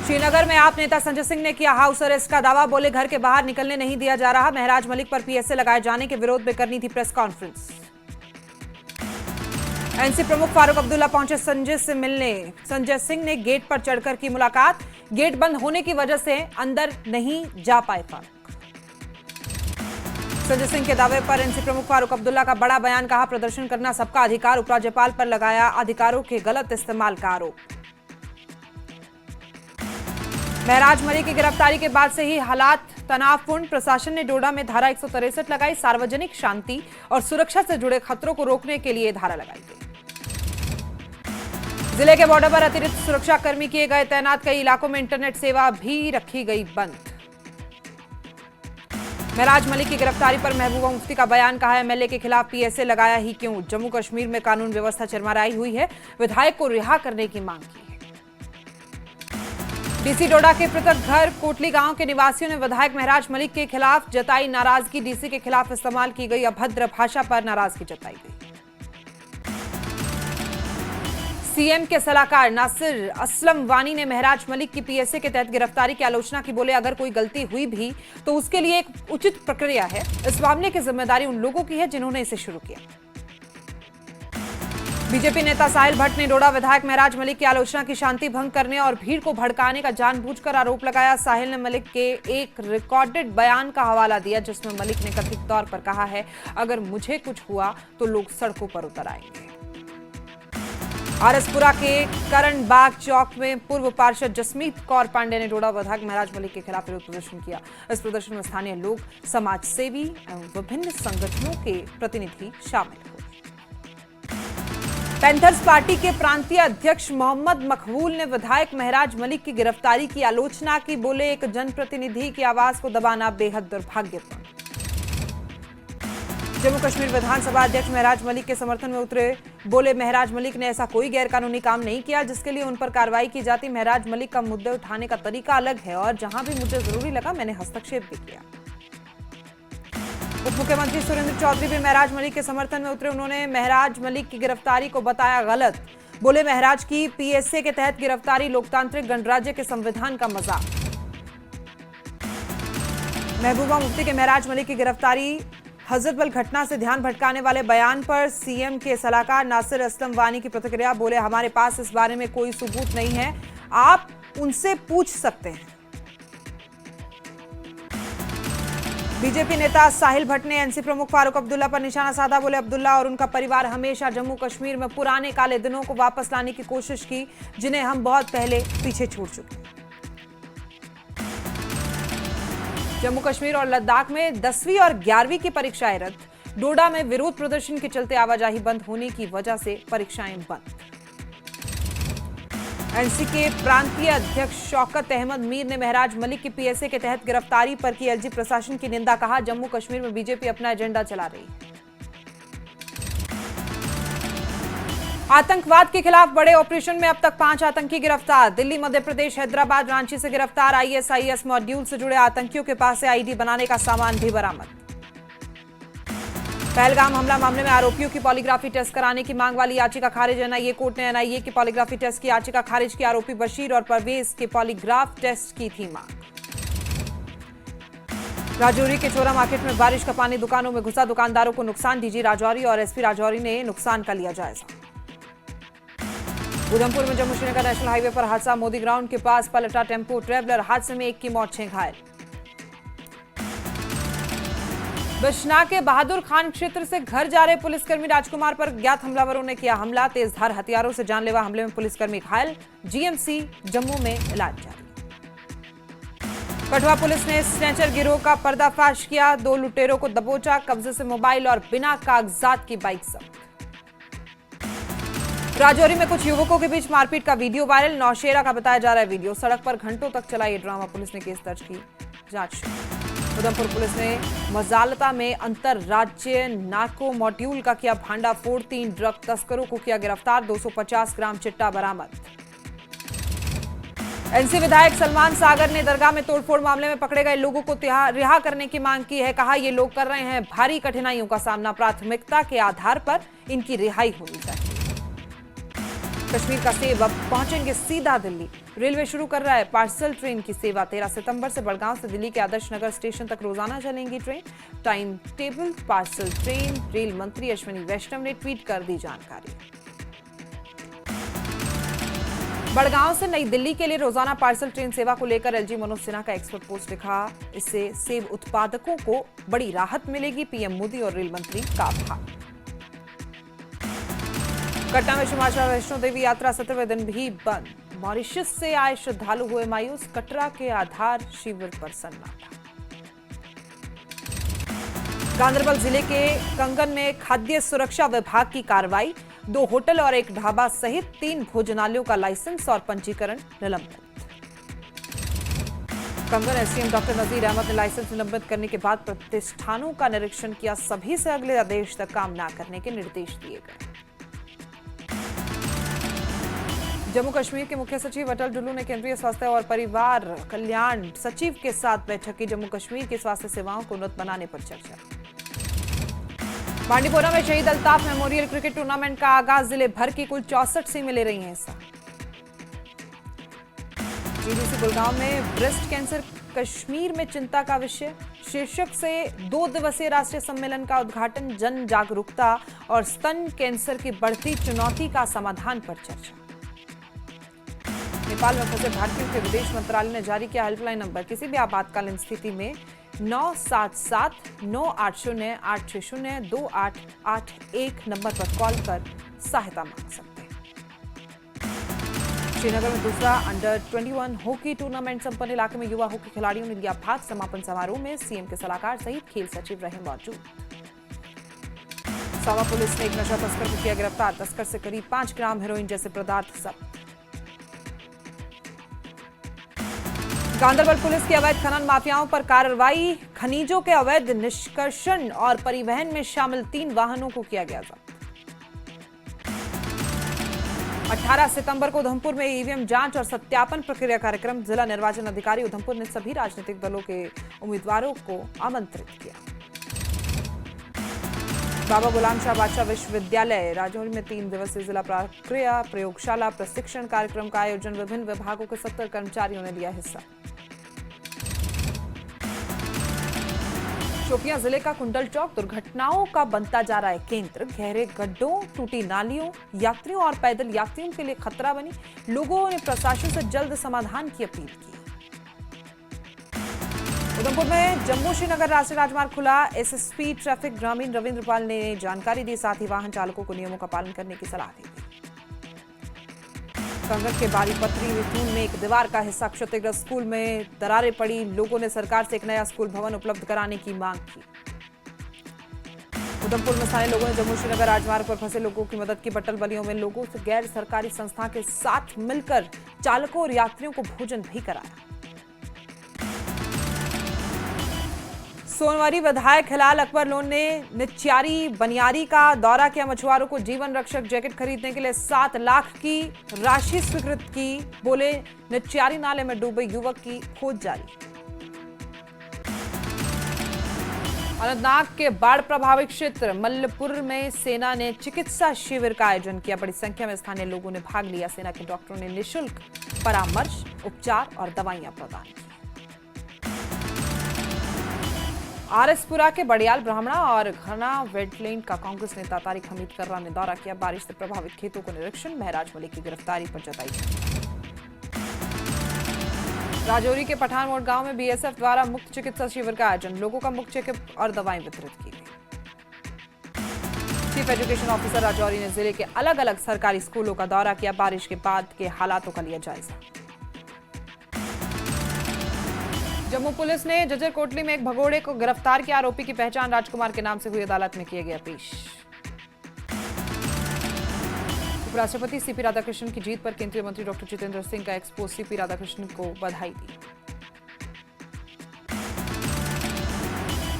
श्रीनगर में आप नेता संजय सिंह ने किया हाउस अरेस्ट का दावा। बोले घर के बाहर निकलने नहीं दिया जा रहा। महराज मलिक पर पीएसए लगाए जाने के विरोध में करनी थी प्रेस कॉन्फ्रेंस। एनसी प्रमुख फारूक अब्दुल्ला पहुंचे संजय से मिलने। संजय सिंह ने गेट पर चढ़कर की मुलाकात। गेट बंद होने की वजह से अंदर नहीं जा पाए फारूक। संजय सिंह के दावे पर एनसी प्रमुख फारूक अब्दुल्ला का बड़ा बयान। कहा प्रदर्शन करना सबका अधिकार। उपराज्यपाल पर लगाया अधिकारों के गलत इस्तेमाल का आरोप। महराज मलिक की गिरफ्तारी के बाद से ही हालात तनावपूर्ण। प्रशासन ने डोडा में धारा 163 लगाई। सार्वजनिक शांति और सुरक्षा से जुड़े खतरों को रोकने के लिए धारा लगाई गई। जिले के बॉर्डर पर अतिरिक्त सुरक्षा कर्मी किए गए तैनात। कई इलाकों में इंटरनेट सेवा भी रखी गई बंद। महराज मलिक की गिरफ्तारी पर महबूबा मुफ्ती का बयान। कहा एमएलए के खिलाफ पीएसए लगाया ही क्यों। जम्मू कश्मीर में कानून व्यवस्था चरमराई हुई है। विधायक को रिहा करने की मांग की है। डीसी डोडा के पृथक घर कोटली गांव के निवासियों ने विधायक महराज मलिक के खिलाफ जताई नाराजगी। डीसी के खिलाफ इस्तेमाल की गई अभद्र भाषा पर नाराजगी जताई गई। सीएम के सलाहकार नासिर असलम वानी ने महराज मलिक की पीएसए के तहत गिरफ्तारी की आलोचना की। बोले अगर कोई गलती हुई भी तो उसके लिए एक उचित प्रक्रिया है। इस मामले की जिम्मेदारी उन लोगों की है जिन्होंने इसे शुरू किया। बीजेपी नेता साहिल भट्ट ने डोडा विधायक महराज मलिक की आलोचना की। शांति भंग करने और भीड़ को भड़काने का जानबूझकर आरोप लगाया। साहिल ने मलिक के एक रिकॉर्डेड बयान का हवाला दिया जिसमें मलिक ने कथित तौर पर कहा है अगर मुझे कुछ हुआ तो लोग सड़कों पर उतर आएंगे। आरएसपुरा के करण बाग चौक में पूर्व पार्षद जसमीत कौर पांडे ने डोडा विधायक महराज मलिक के खिलाफ विरोध प्रदर्शन किया। इस प्रदर्शन में स्थानीय लोग, समाज सेवी एवं विभिन्न संगठनों के प्रतिनिधि शामिल हुए। पैंथर्स पार्टी के प्रांतीय अध्यक्ष मोहम्मद मकबूल ने विधायक महराज मलिक की गिरफ्तारी की आलोचना की। बोले एक जनप्रतिनिधि की आवाज को दबाना बेहद दुर्भाग्यपूर्ण। जम्मू कश्मीर विधानसभा अध्यक्ष महराज मलिक के समर्थन में उतरे। बोले महराज मलिक ने ऐसा कोई गैरकानूनी काम नहीं किया जिसके लिए उन पर कार्रवाई की जाती। महराज मलिक का मुद्दे उठाने का तरीका अलग है और जहां भी मुझे जरूरी लगा मैंने हस्तक्षेप भी किया। उप मुख्यमंत्री सुरेंद्र चौधरी भी महराज मलिक के समर्थन में उतरे। उन्होंने महराज मलिक की गिरफ्तारी को बताया गलत। बोले महराज की पीएसए के तहत गिरफ्तारी लोकतांत्रिक गणराज्य के संविधान का मजाक। महबूबा मुफ्ती के महराज मलिक की गिरफ्तारी हजरतबल घटना से ध्यान भटकाने वाले बयान पर सीएम के सलाहकार नासिर असलम वानी की प्रतिक्रिया। बोले हमारे पास इस बारे में कोई सबूत नहीं है, आप उनसे पूछ सकते हैं। बीजेपी नेता साहिल भट्ट ने एनसी प्रमुख फारूक अब्दुल्ला पर निशाना साधा। बोले अब्दुल्ला और उनका परिवार हमेशा जम्मू कश्मीर में पुराने काले दिनों को वापस लाने की कोशिश की जिन्हें हम बहुत पहले पीछे छोड़ चुके। जम्मू कश्मीर और लद्दाख में 10वीं और 11वीं की परीक्षाएं रद्द। डोडा में विरोध प्रदर्शन के चलते आवाजाही बंद होने की वजह से परीक्षाएं बंद। एनसी के प्रांतीय अध्यक्ष शौकत अहमद मीर ने महराज मलिक की पीएसए के तहत गिरफ्तारी पर की एलजी प्रशासन की निंदा। कहा जम्मू कश्मीर में बीजेपी अपना एजेंडा चला रही है। आतंकवाद के खिलाफ बड़े ऑपरेशन में अब तक 5 आतंकी गिरफ्तार। दिल्ली, मध्य प्रदेश, हैदराबाद, रांची से गिरफ्तार आईएसआईएस मॉड्यूल से जुड़े आतंकियों के पास से आईडी बनाने का सामान भी बरामद। पहलगाम हमला मामले में आरोपियों की पॉलीग्राफी टेस्ट कराने की मांग वाली याचिका खारिज। एनआईए कोर्ट ने एनआईए की पॉलीग्राफी टेस्ट की याचिका खारिज की। आरोपी बशीर और परवेज के पॉलीग्राफ टेस्ट की थी मांग। राजौरी के चोरा मार्केट में बारिश का पानी दुकानों में घुसा, दुकानदारों को नुकसान। डीजी राजौरी और एसपी राजौरी ने नुकसान का लिया जायजा। उधमपुर में जम्मू श्रीनगर नेशनल हाईवे पर हादसा। मोदी ग्राउंड के पास पलटा टेम्पो ट्रैवलर। हादसे में एक की मौत, 6 घायल। बिश्ना के बहादुर खान क्षेत्र से घर जा रहे पुलिसकर्मी राजकुमार पर ज्ञात हमलावरों ने किया हमला। तेजधार हथियारों से जानलेवा हमले में पुलिसकर्मी घायल। जीएमसी जम्मू में इलाज जारी। कठुआ पुलिस ने स्नैचर गिरोह का पर्दाफाश किया। 2 लुटेरों को दबोचा। कब्जे से मोबाइल और बिना कागजात की बाइक जब्त। राजौरी में कुछ युवकों के बीच मारपीट का वीडियो वायरल। नौशेरा का बताया जा रहा है वीडियो। सड़क पर घंटों तक चला ये ड्रामा। पुलिस ने केस दर्ज की, जांच शुरू। उधमपुर पुलिस ने मजालता में अंतरराज्यीय नार्को मॉड्यूल का किया भांडाफोड़। 3 ड्रग तस्करों को किया गिरफ्तार। 250 ग्राम चिट्टा बरामद। एनसी विधायक सलमान सागर ने दरगाह में तोड़फोड़ मामले में पकड़े गए लोगों को रिहा करने की मांग की है। कहा ये लोग कर रहे हैं भारी कठिनाइयों का सामना। प्राथमिकता के आधार पर इनकी रिहाई होनी चाहिए। कश्मीर का सेब अब पहुंचेंगे सीधा दिल्ली। रेलवे शुरू कर रहा है पार्सल ट्रेन की सेवा। 13 सितंबर से बड़गांव से दिल्ली के आदर्श नगर स्टेशन तक रोजाना चलेंगी train. Time table parcel train, rail मंत्री अश्विनी वैष्णव ने ट्वीट कर दी जानकारी। बड़गांव से नई दिल्ली के लिए रोजाना पार्सल ट्रेन सेवा को लेकर एलजी मनोज सिन्हा का एक्सपर्ट पोस्ट लिखा। इससे सेब उत्पादकों को बड़ी राहत मिलेगी, पीएम मोदी और रेल मंत्री का आभार। कटरा में श्री वैष्णो देवी यात्रा 17वें दिन भी बंद। मॉरिशस से आए श्रद्धालु हुए मायूस। कटरा के आधार शिविर पर सन्नाटा। गांदरबल जिले के कंगन में खाद्य सुरक्षा विभाग की कार्रवाई। 2 होटल और 1 ढाबा सहित 3 भोजनालयों का लाइसेंस और पंजीकरण निलंबित। कंगन एसडीएम डॉक्टर नजीर अहमद ने लाइसेंस निलंबित करने के बाद प्रतिष्ठानों का निरीक्षण किया। सभी से अगले आदेश तक काम न करने के निर्देश दिए गए। जम्मू कश्मीर के मुख्य सचिव अटल डुल्लू ने केंद्रीय स्वास्थ्य और परिवार कल्याण सचिव के साथ बैठक की। जम्मू कश्मीर की स्वास्थ्य सेवाओं को उन्नत बनाने पर चर्चा। बांडीपोरा में शहीद अल्ताफ मेमोरियल क्रिकेट टूर्नामेंट का आगाज। जिले भर की कुल 64 टीमें ले रही हैं हिस्सा। जीडीसी गुड़गांव में ब्रेस्ट कैंसर कश्मीर में चिंता का विषय शीर्षक से 2 दिवसीय राष्ट्रीय सम्मेलन का उद्घाटन। जन जागरूकता और स्तन कैंसर की बढ़ती चुनौती का समाधान पर चर्चा। नेपाल में फंसे भारतीयों के विदेश मंत्रालय ने जारी किया हेल्पलाइन नंबर। किसी भी आपातकालीन स्थिति में 977-980-860-2881 नंबर पर कॉल कर सहायता मांग सकते हैं। श्रीनगर में दूसरा अंडर 21 हॉकी टूर्नामेंट संपन्न। इलाके में युवा हॉकी खिलाड़ियों ने लिया भाग। समापन समारोह में सीएम के सलाहकार सहित खेल सचिव रहे मौजूद। सावा पुलिस ने एक नशा तस्कर को किया गिरफ्तार। तस्कर से करीब 5 ग्राम हेरोइन जैसे पदार्थ जब्त। गांदरबल पुलिस की अवैध खनन माफियाओं पर कार्रवाई। खनिजों के अवैध निष्कर्षण और परिवहन में शामिल 3 वाहनों को किया गया जब्त। 18 सितंबर को उधमपुर में ईवीएम जांच और सत्यापन प्रक्रिया कार्यक्रम। जिला निर्वाचन अधिकारी उधमपुर ने सभी राजनीतिक दलों के उम्मीदवारों को आमंत्रित किया। बाबा गुलाम शाह बादशाह विश्वविद्यालय राजौरी में 3 दिवसीय जिला प्रक्रिया प्रयोगशाला प्रशिक्षण कार्यक्रम का आयोजन। विभिन्न विभागों के 70 कर्मचारियों ने लिया हिस्सा। शोपियां जिले का कुंडल चौक दुर्घटनाओं का बनता जा रहा है केंद्र। गहरे गड्ढों, टूटी नालियों, यात्रियों और पैदल यात्रियों के लिए खतरा बनी। लोगों ने प्रशासन से जल्द समाधान की अपील की। उधमपुर में जम्मू श्रीनगर राष्ट्रीय राजमार्ग खुला। एसएसपी ट्रैफिक ग्रामीण रविंद्र पाल ने जानकारी दी। साथ ही वाहन चालकों को नियमों का पालन करने की सलाह दी। कंगन के बारीपत्री वितून में एक दीवार का हिस्सा क्षतिग्रस्त। स्कूल में दरारें पड़ी। लोगों ने सरकार से एक नया स्कूल भवन उपलब्ध कराने की मांग की। उधमपुर में स्थानीय लोगों ने जम्मू श्रीनगर राजमार्ग पर फंसे लोगों की मदद की। बटल बलियों में लोगों से गैर सरकारी संस्था के साथ मिलकर चालकों और यात्रियों को भोजन भी कराया। सोनवारी विधायक हिलाल अकबर लोन ने निच्यारी बनियारी का दौरा किया। मछुआरों को जीवन रक्षक जैकेट खरीदने के लिए 7 लाख की राशि स्वीकृत की। बोले निच्यारी नाले में डूबे युवक की खोज जारी। अनंतनाग के बाढ़ प्रभावित क्षेत्र मल्लपुर में सेना ने चिकित्सा शिविर का आयोजन किया। बड़ी संख्या में स्थानीय लोगों ने भाग लिया। सेना के डॉक्टरों ने निःशुल्क परामर्श, उपचार और दवाइयां प्रदान की। आरएसपुरा के बड़ियाल ब्राह्मणा और घना वेटलैंड का कांग्रेस नेता तारिक हमीद कर्रा ने दौरा किया। बारिश से प्रभावित खेतों को निरीक्षण। महराज मलिक की गिरफ्तारी पर जताई। राजौरी के पठान मोड़ गांव में बीएसएफ द्वारा मुफ्त चिकित्सा शिविर का आयोजन। लोगों का मुफ्त चेकअप और दवाएं वितरित की गई। चीफ एजुकेशन ऑफिसर राजौरी ने जिले के अलग अलग सरकारी स्कूलों का दौरा किया। बारिश के बाद के हालातों का लिया जायजा। जम्मू पुलिस ने जजर कोटली में एक भगोड़े को गिरफ्तार किया। आरोपी की पहचान राजकुमार के नाम से हुई अदालत में किया गया पेश। उपराष्ट्रपति सीपी राधाकृष्णन की जीत पर केंद्रीय मंत्री डॉक्टर जितेंद्र सिंह का एक्सपोज। सीपी राधाकृष्णन को बधाई दी।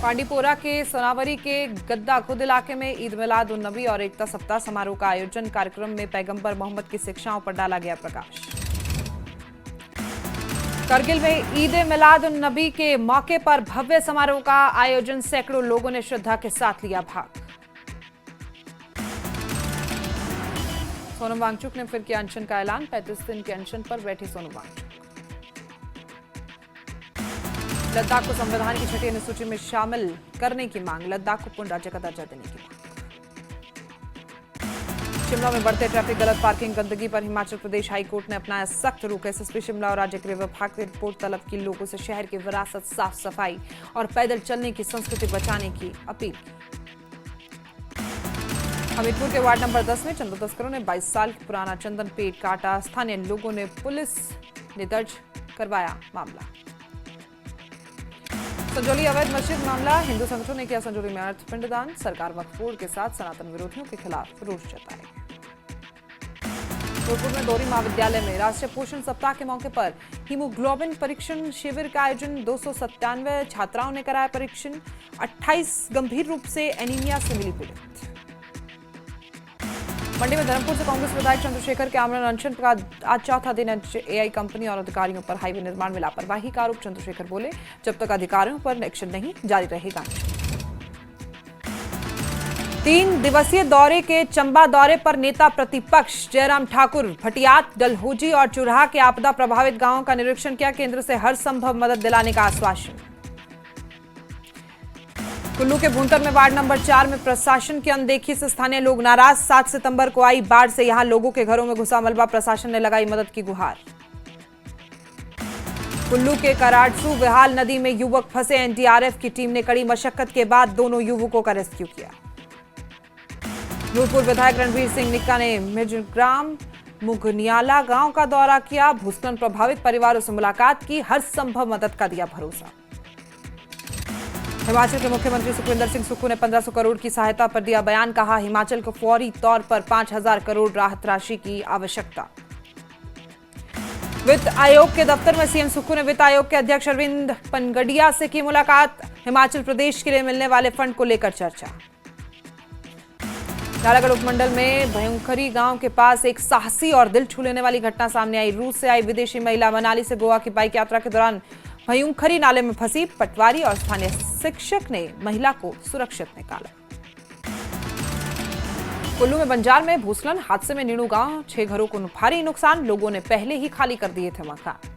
पांडीपोरा के सोनावरी के गद्दा खुद इलाके में ईद मिलाद उन नबी और एकता सप्ताह समारोह का आयोजन। कार्यक्रम में पैगंबर मोहम्मद की शिक्षाओं पर डाला गया प्रकाश। करगिल में ईद मिलाद उन नबी के मौके पर भव्य समारोह का आयोजन। सैकड़ों लोगों ने श्रद्धा के साथ लिया भाग। सोनम वांगचुक ने फिर किया अनशन का ऐलान। 35 दिन के अनशन पर बैठी सोनम वांगचुक। लद्दाख को संविधान की 6ठी अनुसूची में शामिल करने की मांग। लद्दाख को पूर्ण राज्य का दर्जा देने की मांग। शिमला में बढ़ते ट्रैफिक, गलत पार्किंग, गंदगी पर हिमाचल प्रदेश हाईकोर्ट ने अपनाया सख्त रुख। एसएसपी शिमला और राज्य गृह विभाग की रिपोर्ट तलब की। लोगों से शहर की विरासत, साफ सफाई और पैदल चलने की संस्कृति बचाने की अपील की। हमीरपुर के वार्ड नंबर 10 में चंदन तस्करों ने 22 साल पुराना चंदन पेड़ काटा। स्थानीय लोगों ने पुलिस ने दर्ज करवाया मामला। संजौली अवैध मस्जिद मामला। हिंदू संगठनों ने किया संजौली में अर्थ पिंडदान। सरकार वक्फ बोर्ड के साथ सनातन विरोधियों के खिलाफ रोष जताया। जोधपुर में दोहरी महाविद्यालय में राष्ट्रीय पोषण सप्ताह के मौके पर हीमोग्लोबिन परीक्षण शिविर का आयोजन। 297 छात्राओं ने कराया परीक्षण। 28 गंभीर रूप से एनीमिया से मिली पीड़ित। मंडी में धर्मपुर से कांग्रेस विधायक चंद्रशेखर के आमरण अनशन का आज चौथा दिन। एआई कंपनी और अधिकारियों पर हाईवे निर्माण में लापरवाही का आरोप। चंद्रशेखर बोले, जब तक अधिकारियों पर एक्शन नहीं, जारी रहेगा अनशन। 3 दिवसीय दौरे के चंबा दौरे पर नेता प्रतिपक्ष जयराम ठाकुर भटियात, डलहौजी और चुराह के आपदा प्रभावित गांवों का निरीक्षण किया। केंद्र से हर संभव मदद दिलाने का आश्वासन। कुल्लू के भूंतर में वार्ड नंबर 4 में प्रशासन की अनदेखी से स्थानीय लोग नाराज। 7 सितंबर को आई बाढ़ से यहां लोगों के घरों में घुसा मलबा। प्रशासन ने लगाई मदद की गुहार। कुल्लू के कराड़सू विहाल नदी में युवक फंसे। एनडीआरएफ की टीम ने कड़ी मशक्कत के बाद दोनों युवकों का रेस्क्यू किया। नूरपुर विधायक रणवीर सिंह निक्का ने मिर्जग्राम मुगनियाला गांव का दौरा किया। भूस्खलन प्रभावित परिवारों से मुलाकात की। हर संभव मदद का दिया भरोसा। हिमाचल के मुख्यमंत्री सुखविंदर सिंह सुक्खू ने 1500 करोड़ की सहायता पर दिया बयान। कहा, हिमाचल को फौरी तौर पर 5000 करोड़ राहत राशि की आवश्यकता। वित्त आयोग के दफ्तर में सीएम सुक्खू ने वित्त आयोग के अध्यक्ष अरविंद पनगडिया से की मुलाकात। हिमाचल प्रदेश के लिए मिलने वाले फंड को लेकर चर्चा। नालागढ़ उपमंडल में भयंखरी गांव के पास एक साहसी और दिल छू लेने वाली घटना सामने आई। रूस से आई विदेशी महिला मनाली से गोवा की बाइक यात्रा के दौरान भयंखरी नाले में फंसी। पटवारी और स्थानीय शिक्षक ने महिला को सुरक्षित निकाला। कुल्लू में बंजार में भूस्खलन, हादसे में नीणू गांव 6 घरों को भारी नुकसान। लोगों ने पहले ही खाली कर दिए थे मकान।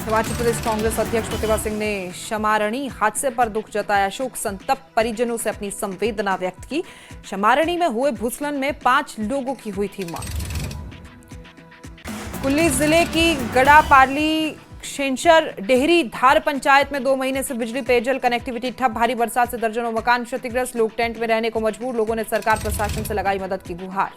हिमाचल प्रदेश कांग्रेस अध्यक्ष प्रतिभा सिंह ने शमारणी हादसे पर दुख जताया। शोक संतप्त परिजनों से अपनी संवेदना व्यक्त की। शमारणी में हुए भूस्खलन में 5 लोगों की हुई थी मौत। कुल्ली जिले की गड़ापारली शेंचर डेहरी धार पंचायत में 2 महीने से बिजली पेयजल कनेक्टिविटी ठप। भारी बरसात से दर्जनों मकान क्षतिग्रस्त। लोग टेंट में रहने को मजबूर। लोगों ने सरकार प्रशासन से लगाई मदद की गुहार।